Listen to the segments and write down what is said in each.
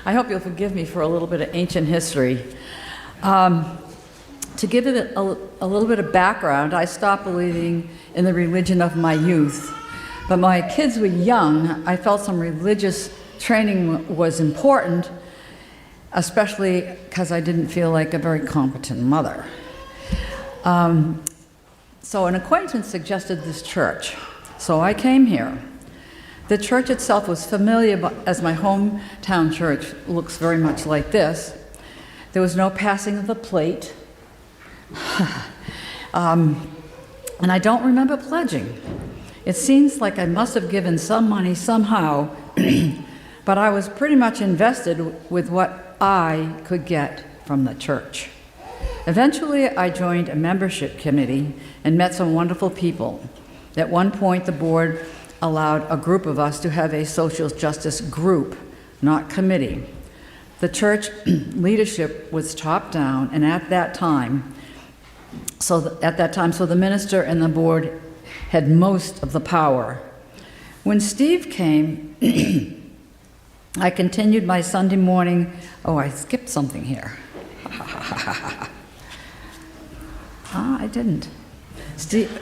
I hope you'll forgive me for a little bit of ancient history. To give it a little bit of background, I stopped believing in the religion of my youth. But my kids were young. I felt some religious training was important, especially because I didn't feel like a very competent mother. So an acquaintance suggested this church. So I came here. The church itself was familiar, as my hometown church looks very much like this. There was no passing of the plate. And I don't remember pledging. It seems like I must have given some money somehow, but I was pretty much invested with what I could get from the church. Eventually, I joined a membership committee and met some wonderful people. At one point, the board allowed a group of us to have a social justice group, not committee. The church leadership was top down, and at that time, so the minister and the board had most of the power. When Steve came, I continued my Sunday morning. Oh, I skipped something here. I didn't. Steve,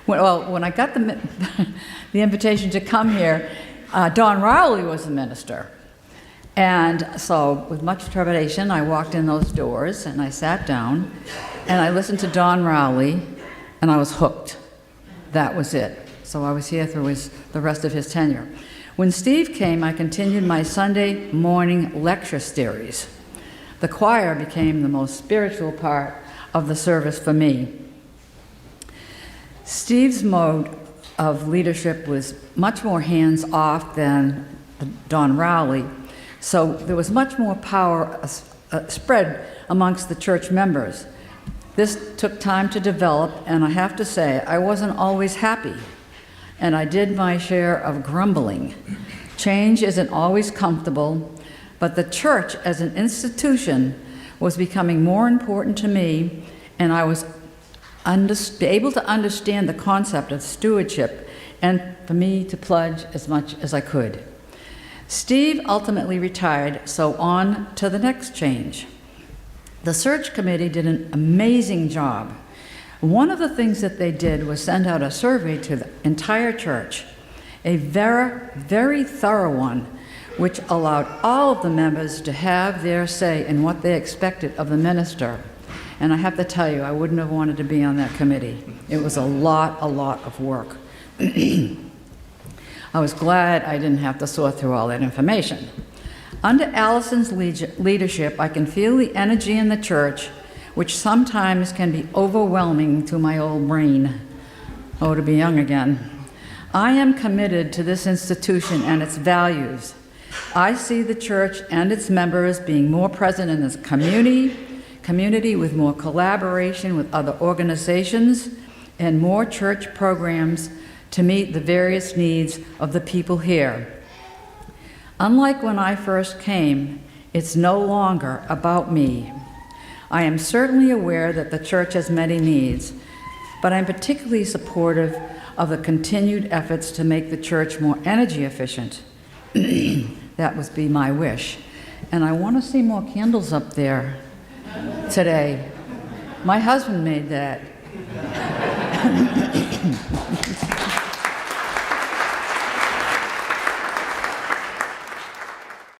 well, when I got the invitation to come here, Don Rowley was the minister. And so, with much trepidation, I walked in those doors and I sat down and I listened to Don Rowley and I was hooked. That was it. So I was here through the rest of his tenure. When Steve came, I continued my Sunday morning lecture series. The choir became the most spiritual part of the service for me. Steve's mode of leadership was much more hands-off than Don Rowley, so there was much more power spread amongst the church members. This took time to develop, and I have to say, I wasn't always happy, and I did my share of grumbling. Change isn't always comfortable, but the church as an institution was becoming more important to me, and I was able to understand the concept of stewardship, and for me to pledge as much as I could. Steve ultimately retired, so on to the next change. The search committee did an amazing job. One of the things that they did was send out a survey to the entire church, a very, very thorough one, which allowed all of the members to have their say in what they expected of the minister. And I have to tell you, I wouldn't have wanted to be on that committee. It was a lot of work. I was glad I didn't have to sort through all that information. Under Allison's leadership, I can feel the energy in the church, which sometimes can be overwhelming to my old brain. Oh, to be young again. I am committed to this institution and its values. I see the church and its members being more present in this community with more collaboration with other organizations and more church programs to meet the various needs of the people here. Unlike when I first came, it's no longer about me. I am certainly aware that the church has many needs, but I'm particularly supportive of the continued efforts to make the church more energy efficient. That would be my wish. And I want to see more candles up there today. My husband made that.